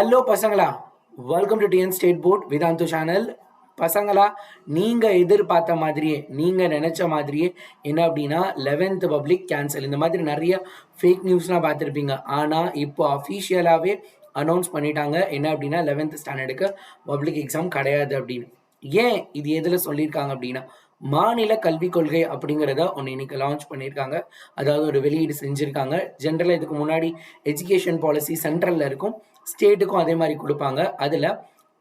Hello பசங்களா, welcome to TN state board Vedantu channel. பசங்களா, நீங்கள் எதிர்பார்த்த மாதிரியே, நீங்கள் நினச்ச மாதிரியே என்ன அப்படின்னா 11th பப்ளிக் கேன்சல், இந்த மாதிரி நிறைய ஃபேக் நியூஸ்லாம் பார்த்துருப்பீங்க. ஆனால் இப்போ அஃபீஷியலாகவே அனௌன்ஸ் பண்ணிட்டாங்க என்ன அப்படின்னா 11th ஸ்டாண்டர்டுக்கு பப்ளிக் எக்ஸாம் கிடையாது அப்படின்னு. ஏன் இது எதில் சொல்லியிருக்காங்க அப்படின்னா, மாநில கல்விக் கொள்கை அப்படிங்கிறத ஒன்று இன்னைக்கு லான்ச் பண்ணியிருக்காங்க. அதாவது ஒரு வெளியீடு செஞ்சுருக்காங்க. ஜென்ரலாக இதுக்கு முன்னாடி எஜுகேஷன் பாலிசி சென்ட்ரலில் இருக்கும், ஸ்டேட்டுக்கும் அதே மாதிரி கொடுப்பாங்க. அதில்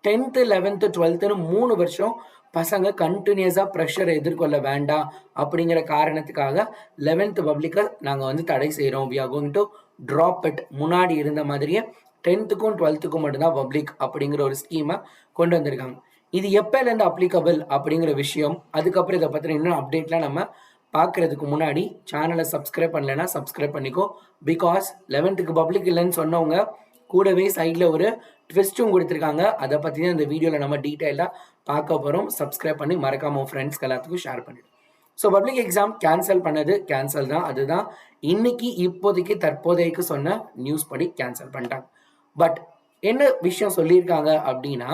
10th 11th 12th 3 வருஷம் பசங்க கண்டினியூஸாக ப்ரெஷரை எதிர்கொள்ள வேண்டாம் அப்படிங்கிற காரணத்துக்காக 11th பப்ளிக்கை நாங்கள் வந்து தடை செய்கிறோம். We are going to drop it. முன்னாடி இருந்த மாதிரியே 10th-க்கும் 12th-க்கும் மட்டும்தான் பப்ளிக் அப்படிங்கிற ஒரு ஸ்கீமை கொண்டு வந்திருக்காங்க. இது எப்போலேருந்து அப்ளிகபிள் அப்படிங்கிற விஷயம், அதுக்கப்புறம் இதை பற்றின இன்னும் அப்டேட்லாம் நம்ம பார்க்குறதுக்கு முன்னாடி சேனலை சப்ஸ்கிரைப் பண்ணலைன்னா சப்ஸ்கிரைப் பண்ணிக்கோ. பிகாஸ் 11th பப்ளிக் இல்லைன்னு சொன்னவங்க கூடவே சைடில் ஒரு ட்விஸ்ட்டும் கொடுத்துருக்காங்க. அதை பற்றி தான் இந்த வீடியோவில் நம்ம டீட்டெயிலாக பார்க்க போகிறோம். சப்ஸ்கிரைப் பண்ணி மறக்காம ஃப்ரெண்ட்ஸ்க்கு எல்லாத்துக்கும் ஷேர் பண்ணிவிடு. ஸோ பப்ளிக் எக்ஸாம் கேன்சல் பண்ணது கேன்சல் தான். அதுதான் இன்னைக்கு இப்போதைக்கு தற்போதைக்கு சொன்ன நியூஸ் படி கேன்சல் பண்ணிட்டாங்க. பட் என்ன விஷயம் சொல்லியிருக்காங்க அப்படின்னா,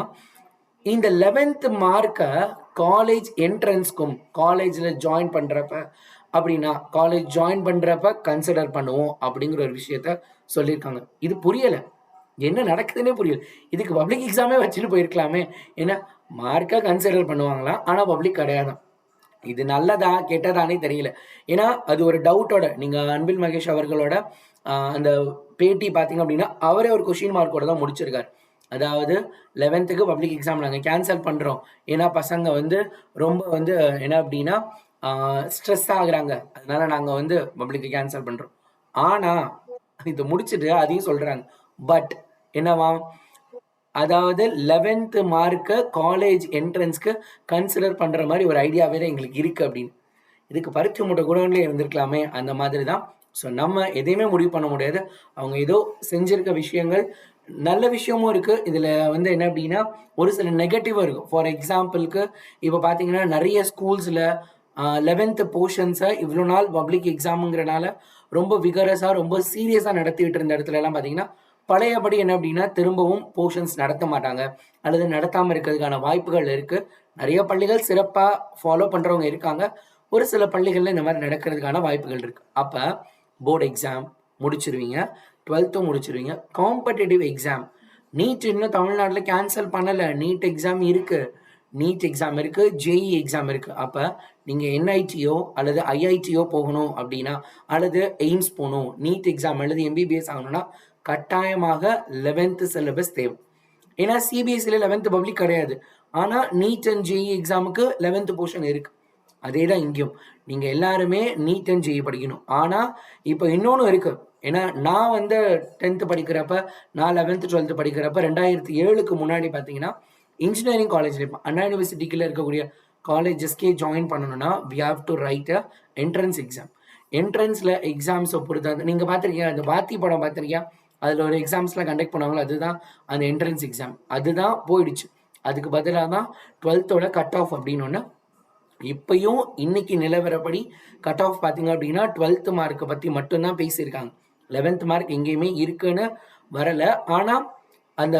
இந்த 11th மார்க்கை காலேஜ் என்ட்ரன்ஸ்க்கும் காலேஜில் ஜாயின் பண்ணுறப்ப அப்படின்னா காலேஜ் ஜாயின் பண்ணுறப்ப கன்சிடர் பண்ணுவோம் அப்படிங்கிற ஒரு விஷயத்த சொல்லியிருக்காங்க. இது புரியலை, என்ன நடக்குதுன்னே புரியல. இதுக்கு பப்ளிக் எக்ஸாமே வச்சுட்டு போயிருக்கலாமே. ஏன்னா மார்க்கை கன்சிடர் பண்ணுவாங்களா, ஆனால் பப்ளிக் கிடையாது. இது நல்லதா கெட்டதானே தெரியல. ஏன்னா அது ஒரு டவுட்டோட நீங்கள் அன்பில் மகேஷ் அவர்களோட அந்த பேட்டி பார்த்தீங்க அப்படின்னா அவரே ஒரு கொஷின் மார்க்கோட தான் முடிச்சிருக்காரு. அதாவது 11th பப்ளிக் எக்ஸாம் நாங்கள் கேன்சல் பண்ணுறோம், ஏன்னா பசங்க வந்து ரொம்ப வந்து என்ன அப்படின்னா ஸ்ட்ரெஸ் ஆகுறாங்க, அதனால நாங்கள் வந்து பப்ளிக் கேன்சல் பண்ணுறோம். ஆனால் இது முடிச்சுட்டு அதையும் சொல்கிறாங்க. பட் என்னவா, அதாவது 11th மார்க்கை காலேஜ் என்ட்ரன்ஸ்க்கு கன்சிடர் பண்ணுற மாதிரி ஒரு ஐடியா வேறு எங்களுக்கு இருக்குது அப்படின்னு. இதுக்கு பரீட்சை மூட்டை குடோன்லேயே இருந்திருக்கலாமே, அந்த மாதிரி தான். ஸோ நம்ம எதையுமே முடிவு பண்ண முடியாது. அவங்க ஏதோ செஞ்சுருக்க விஷயங்கள் நல்ல விஷயமும் இருக்குது. இதில் வந்து என்ன அப்படின்னா ஒரு சில நெகட்டிவும் இருக்குது. ஃபார் எக்ஸாம்பிளுக்கு இப்போ பார்த்தீங்கன்னா நிறைய ஸ்கூல்ஸில் 11th போர்ஷன்ஸை இவ்வளோ நாள் பப்ளிக் எக்ஸாமுங்கிறனால ரொம்ப விகரஸாக ரொம்ப சீரியஸாக நடத்திட்டு இருந்த இடத்துலலாம் பார்த்தீங்கன்னா பழையபடி என்ன அப்படின்னா திரும்பவும் போர்ஷன்ஸ் நடத்த மாட்டாங்க அல்லது நடத்தாமல் இருக்கிறதுக்கான வாய்ப்புகள் இருக்குது. நிறைய பள்ளிகள் சிறப்பாக ஃபாலோ பண்ணுறவங்க இருக்காங்க, ஒரு சில பள்ளிகளில் இந்த மாதிரி நடக்கிறதுக்கான வாய்ப்புகள் இருக்குது. அப்போ போர்டு எக்ஸாம் முடிச்சிருவீங்க, 12th முடிச்சிருவீங்க, காம்படிட்டிவ் எக்ஸாம் நீட் இன்னும் தமிழ்நாட்டில் கேன்சல் பண்ணலை. நீட் எக்ஸாம் இருக்குது, நீட் எக்ஸாம் இருக்குது, ஜேஇ எக்ஸாம் இருக்குது. அப்போ நீங்கள் என்ஐடியோ அல்லது ஐஐடியோ போகணும் அப்படின்னா அல்லது எய்ம்ஸ் போகணும், நீட் எக்ஸாம் எழுதி எம்பிபிஎஸ் ஆகணும்னா கட்டாயமாக 11th சிலபஸ் தேவை. ஏன்னா சிபிஎஸ்சியில் 11th பப்ளிக் கிடையாது, ஆனால் நீட் அண்ட் ஜேஇ எக்ஸாமுக்கு 11th போர்ஷன் இருக்குது. அதே தான் இங்கேயும் நீங்கள் எல்லாருமே நீட் அண்ட் ஜேஇ படிக்கணும். ஆனால் இப்போ இன்னொன்று இருக்குது. ஏன்னா நான் வந்து 10th படிக்கிறப்ப, நான் 11th 12th படிக்கிறப்ப 2007க்கு முன்னாடி பார்த்தீங்கன்னா இன்ஜினியரிங் காலேஜில் இப்போ அண்ணா யூனிவர்சிட்டிக்குள்ள இருக்கக்கூடிய காலேஜஸ்க்கே ஜாயின் பண்ணணும்னா we have to write a entrance exam. என்ட்ரன்ஸில் எக்ஸாம்ஸை பொறுத்த நீங்கள் பார்த்துருக்கீங்க, அந்த வாத்தி படம் பார்த்துருக்கியா, அதில் ஒரு எக்ஸாம்ஸ்லாம் கண்டக்ட் பண்ணுவாங்களோ அதுதான் அந்த என்ட்ரன்ஸ் எக்ஸாம். அதுதான் போயிடுச்சு. அதுக்கு பதிலாக தான் 12th கட் ஆஃப் அப்படின்னு ஒன்று. இப்பயும் இன்னைக்கு நிலவரப்படி கட் ஆஃப் பார்த்தீங்க அப்படின்னா 12th மார்க்கை பற்றி மட்டும்தான் பேசியிருக்காங்க. 11th மார்க் எங்கேயுமே இருக்குன்னு வரலை. ஆனால் அந்த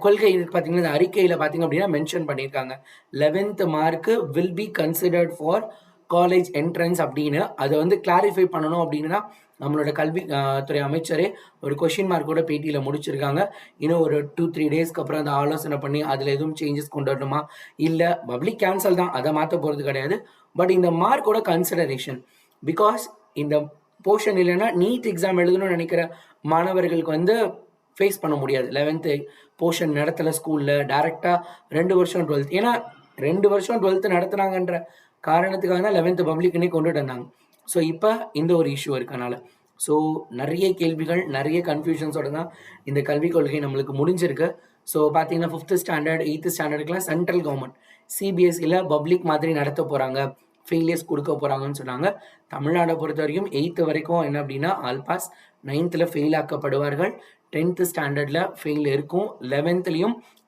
கொள்கை பார்த்தீங்கன்னா இந்த அறிக்கையில் பார்த்தீங்க அப்படின்னா மென்ஷன் பண்ணியிருக்காங்க 11th mark will be considered for college entrance அப்படின்னு. அதை வந்து கிளாரிஃபை பண்ணணும் அப்படின்னா நம்மளோட கல்வி துறை அமைச்சரே ஒரு கொஷின் மார்க்கோட பேட்டியில் முடிச்சிருக்காங்க. இன்னும் ஒரு 2-3 டேஸ்க்கு அப்புறம் அந்த ஆலோசனை பண்ணி அதில் எதுவும் சேஞ்சஸ் கொண்டு வரணுமா, இல்லை பப்ளிக் கேன்சல் தான், அதை மாற்ற போகிறது கிடையாது. பட் இந்த மார்க்கோட கன்சிடரேஷன், பிகாஸ் இந்த போர்ஷன் இல்லைன்னா நீட் எக்ஸாம் எழுதணும்னு நினைக்கிற மாணவர்களுக்கு வந்து ஃபேஸ் பண்ண முடியாது. 11th போர்ஷன் நடத்தலை ஸ்கூலில், டேரெக்டாக 2 வருஷம் 12th. ஏன்னா 2 வருஷம் 12th நடத்துனாங்கன்ற காரணத்துக்காக தான் 11th பப்ளிக்னே கொண்டுட்டு வந்தாங்க. ஸோ இப்போ இந்த ஒரு இஷ்யூ இருக்கனால ஸோ நிறைய கேள்விகள் நிறைய கன்ஃபியூஷன்ஸோட தான் இந்த கல்விக் கொள்கை நம்மளுக்கு முடிஞ்சிருக்கு. ஸோ பார்த்தீங்கன்னா 5th ஸ்டாண்டர்ட் 8th ஸ்டாண்டர்டுக்குலாம் சென்ட்ரல் கவர்மெண்ட் சிபிஎஸ்சியில் பப்ளிக் மாதிரி நடத்த போகிறாங்க, ஃபெயிலியர்ஸ் கொடுக்க போகிறாங்கன்னு சொன்னாங்க. தமிழ்நாடை பொறுத்த வரைக்கும் 8th வரைக்கும் என்ன அப்படின்னா all pass, 9th fail ஆக்கப்படுவார்கள், 10th ஸ்டாண்டர்டில் ஃபெயில் இருக்கும், 11th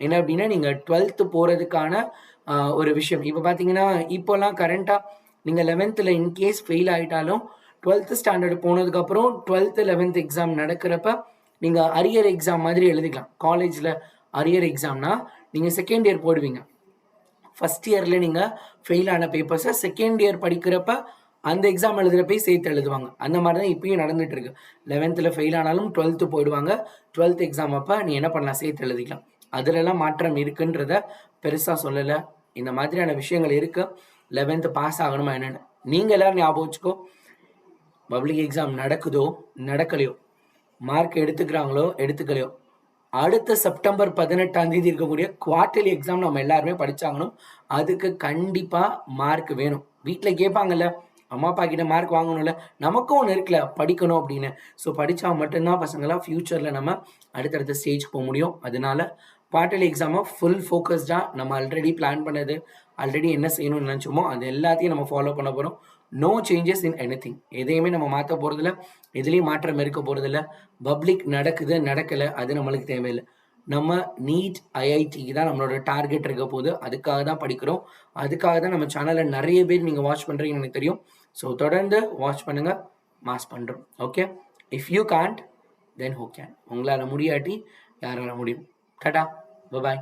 என்ன அப்படின்னா நீங்கள் 12th போகிறதுக்கான ஒரு விஷயம். இப்போ பார்த்தீங்கன்னா இப்போல்லாம் கரண்ட்டாக நீங்கள் 11th in case fail ஆகிட்டாலும் 12th standard போனதுக்கப்புறம் 12th 11th எக்ஸாம் நடக்கிறப்ப நீங்கள் அரியர் எக்ஸாம் மாதிரி எழுதிக்கலாம். காலேஜில் அரியர் எக்ஸாம்னா நீங்கள் செகண்ட் இயர் போடுவீங்க. ஃபஸ்ட் இயரில் நீங்கள் ஃபெயில் ஆன பேப்பர்ஸை செகண்ட் இயர் படிக்கிறப்ப அந்த எக்ஸாம் எழுதுகிறப்ப சேர்த்து எழுதுவாங்க. அந்த மாதிரி தான் இப்பயும் நடந்துட்டு இருக்கு. 11th ஃபெயில் ஆனாலும் 12th போயிடுவாங்க. 12th எக்ஸாம் அப்போ நீ என்ன பண்ணலாம், சேர்த்து எழுதிக்கலாம். அதுலலாம் மாற்றம் இருக்குன்றத பெருசாக சொல்லலை. இந்த மாதிரியான விஷயங்கள் இருக்கு. 11th பாஸ் ஆகணுமா என்னென்னு நீங்கள் எல்லாரும் ஞாபகம் வச்சுக்கோ. பப்ளிக் எக்ஸாம் நடக்குதோ நடக்கலையோ, மார்க் எடுத்துக்கிறாங்களோ எடுத்துக்கலையோ, அடுத்த செப்டம்பர் 18 இருக்கக்கூடிய குவார்டர்லி எக்ஸாம் நம்ம எல்லாருமே படிச்சாங்கணும். அதுக்கு கண்டிப்பாக மார்க் வேணும். வீட்டில் கேட்பாங்கல்ல, அம்மா அப்பா கிட்ட மார்க் வாங்கணும்ல, நமக்கும் ஒன்று இருக்குல்ல படிக்கணும் அப்படின்னு. ஸோ படித்தா மட்டும்தான் பசங்களாம் ஃப்யூச்சரில் நம்ம அடுத்தடுத்த ஸ்டேஜ் போக முடியும். அதனால குவார்டர்லி எக்ஸாமை ஃபுல் ஃபோக்கஸ்டாக நம்ம ஆல்ரெடி பிளான் பண்ணது, ஆல்ரெடி என்ன செய்யணும்னு நினச்சோமோ அது எல்லாத்தையும் நம்ம ஃபாலோ பண்ண போகிறோம். No changes in anything. எதையுமே நம்ம மாற்ற போகிறதில்ல, எதுலேயும் மாற்றம் இருக்க போகிறதில்ல. பப்ளிக் நடக்குது நடக்கலை அது நம்மளுக்கு தேவையில்லை. நம்ம நீட் ஐஐடிக்கு தான் நம்மளோட டார்கெட் இருக்க போது. அதுக்காக தான் படிக்கிறோம். அதுக்காக தான் நம்ம சேனலில் நிறைய பேர் நீங்கள் வாட்ச் பண்ணுறீங்கன்னு எனக்கு தெரியும். ஸோ தொடர்ந்து வாட்ச் பண்ணுங்கள், மாஸ் பண்ணுறோம். Okay, if you can't then who can. உங்களால் முடியாட்டி யாரால முடியும். டாடா, பாய்.